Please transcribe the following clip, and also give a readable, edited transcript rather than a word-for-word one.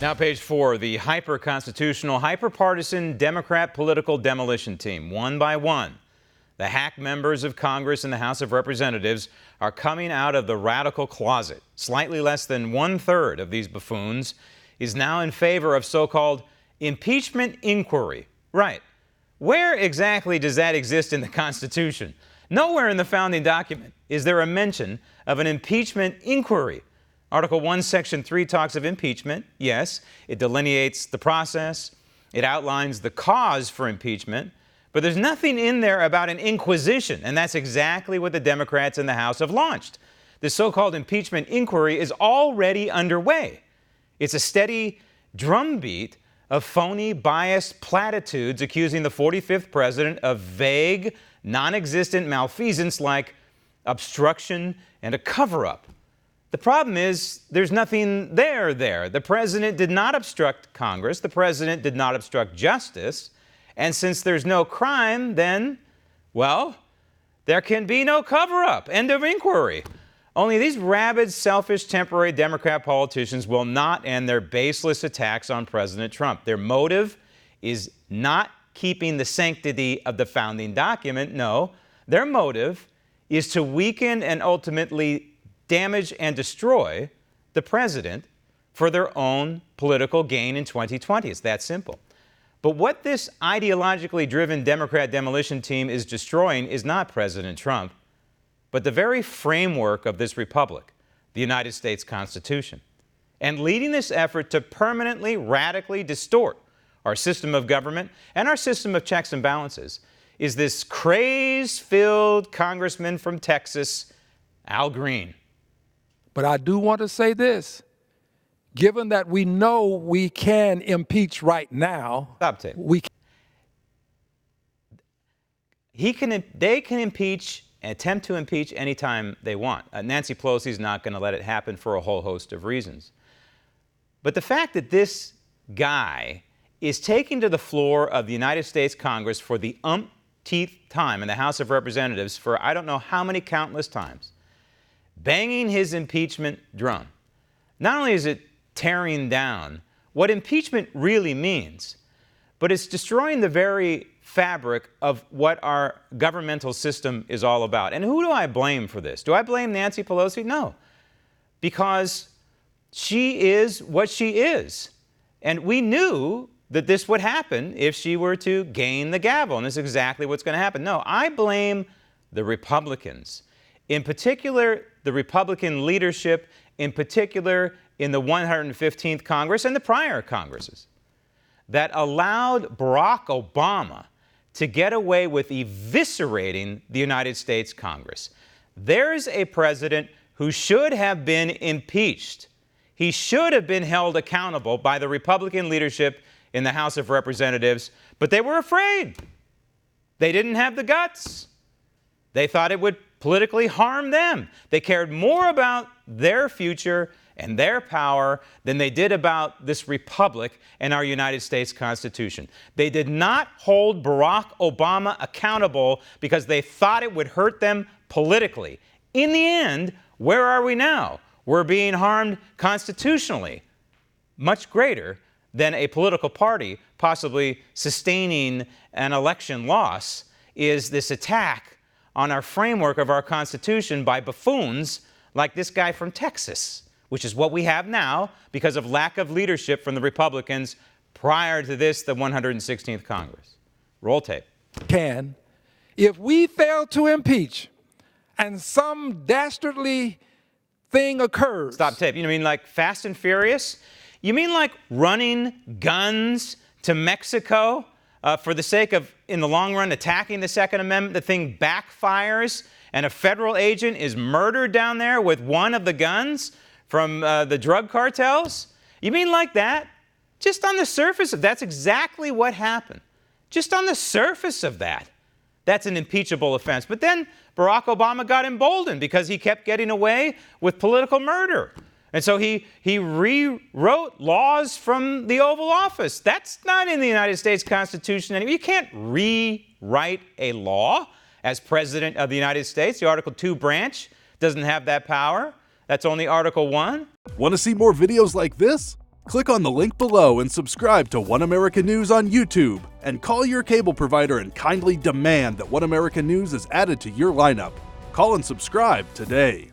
Now, page 4, the hyper-constitutional, hyper-partisan Democrat political demolition team. One by one, the hack members of Congress and the House of Representatives are coming out of the radical closet. Slightly less than 1/3 of these buffoons is now in favor of so-called impeachment inquiry. Right. Where exactly does that exist in the Constitution? Nowhere in the founding document is there a mention of an impeachment inquiry. Article 1, Section 3 talks of impeachment. Yes, it delineates the process. It outlines the cause for impeachment. But there's nothing in there about an inquisition, and that's exactly what the Democrats in the House have launched. The so-called impeachment inquiry is already underway. It's a steady drumbeat of phony, biased platitudes accusing the 45th president of vague, non-existent malfeasance like obstruction and a cover-up. The problem is there's nothing there. The president did not obstruct Congress. The president did not obstruct justice. And since there's no crime, then, well, there can be no cover-up. End of inquiry. Only these rabid, selfish, temporary Democrat politicians will not end their baseless attacks on President Trump. Their motive is not keeping the sanctity of the founding document. No, their motive is to weaken and ultimately damage and destroy the president for their own political gain in 2020. It's that simple. But what this ideologically driven Democrat demolition team is destroying is not President Trump, but the very framework of this republic, the United States Constitution. And leading this effort to permanently, radically distort our system of government and our system of checks and balances is this craze-filled congressman from Texas, Al Green. But I do want to say this. Given that we know we can impeach right now, Stop tape. They can impeach and attempt to impeach anytime they want. Nancy Pelosi is not going to let it happen for a whole host of reasons. But the fact that this guy is taking to the floor of the United States Congress for the umpteenth time in the House of Representatives for I don't know how many countless times, banging his impeachment drum. Not only is it tearing down what impeachment really means, but it's destroying the very fabric of what our governmental system is all about. And who do I blame for this? Do I blame Nancy Pelosi? No, because she is what she is. And we knew that this would happen if she were to gain the gavel, and this is exactly what's going to happen. No, I blame the Republicans, in particular the Republican leadership, in particular in the 115th Congress and the prior Congresses, that allowed Barack Obama to get away with eviscerating the United States Congress. There's a president who should have been impeached. He should have been held accountable by the Republican leadership in the House of Representatives, but they were afraid. They didn't have the guts. They thought it would politically harm them. They cared more about their future and their power than they did about this republic and our United States Constitution. They did not hold Barack Obama accountable because they thought it would hurt them politically. In the end, where are we now? We're being harmed constitutionally, much greater than a political party possibly sustaining an election loss is this attack on our framework of our Constitution by buffoons like this guy from Texas, which is what we have now because of lack of leadership from the Republicans prior to this, the 116th Congress. Roll tape. If we fail to impeach and some dastardly thing occurs. Stop tape. You mean like Fast and Furious? You mean like running guns to Mexico for the sake of, in the long run, attacking the Second Amendment? The thing backfires and a federal agent is murdered down there with one of the guns from the drug cartels? You mean like that? Just on the surface of that's exactly what happened. Just on the surface of that. That's an impeachable offense. But then Barack Obama got emboldened because he kept getting away with political murder. And so he rewrote laws from the Oval Office. That's not in the United States Constitution anymore. You can't rewrite a law as President of the United States. The Article 2 branch doesn't have that power. That's only Article 1. Want to see more videos like this? Click on the link below and subscribe to One America News on YouTube, and call your cable provider and kindly demand that One America News is added to your lineup. Call and subscribe today.